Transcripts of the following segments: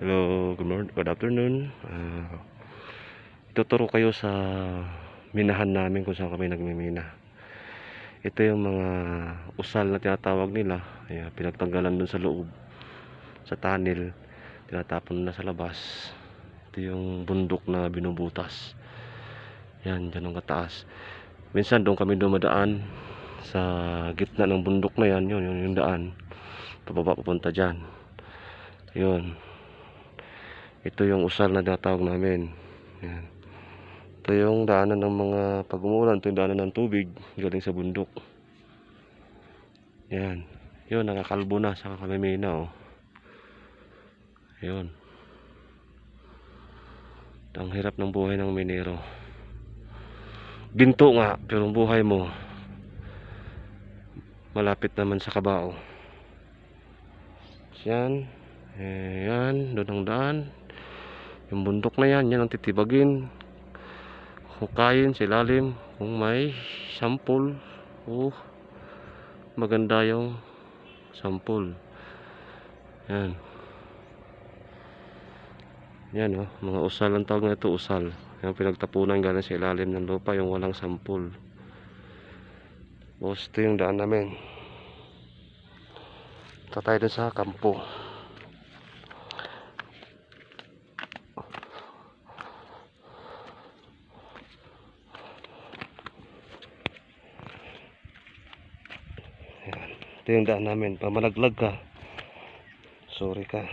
Hello, good morning, good afternoon. Tuturo kayo sa minahan namin kung saan kami nagmimina. Ito yung mga usal na tinatawag nila. Ayan, pinagtanggalan dun sa loob, sa tunnel, tinatapon na sa labas. Ito yung bundok na binubutas. Yan, dyan ang kataas. Minsan doon kami dumadaan sa gitna ng bundok na yan. Yun yung daan. Pababa papunta dyan. Yun. Ito yung usal na tinatawag namin. Yan. Ito yung daanan ng mga pag-umulan. Ito yung daanan ng tubig galing sa bundok. Yan. Yun, nakakalbo na sa kamimina, oh. Yun. Ang hirap ng buhay ng minero. Ginto nga, pero ang buhay mo malapit naman sa kabao. Yan. Yan, doon ang daan. Yung bundok na yan, yan ang titibagin. Hukayin sa ilalim kung may sampol. Maganda yung sampol. Yan. Yan, oh, mga usal ang tawag na ito, usal. Yung pinagtapunan galing sa ilalim ng lupa, yung walang sampol. Ito yung daan namin. Ito tayo dun sa kampo. Yan. Ito yung daan namin. Pamalaglag ka, sorry ka,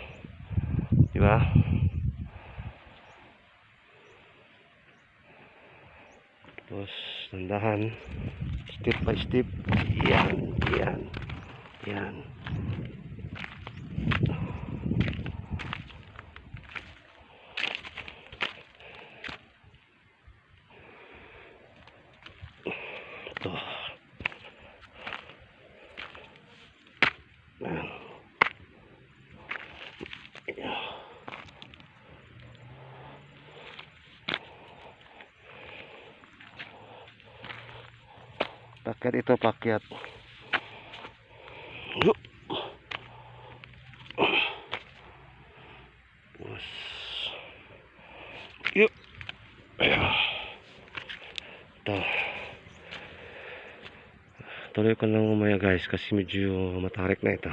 diba? Tapos nandahan, step by step. Yan, yan, yan. Ito. Yan. Pakyat ito, pakyat. Yuk. Ito. Tuloy ko lang umaya guys kasi medyo matarik na ito.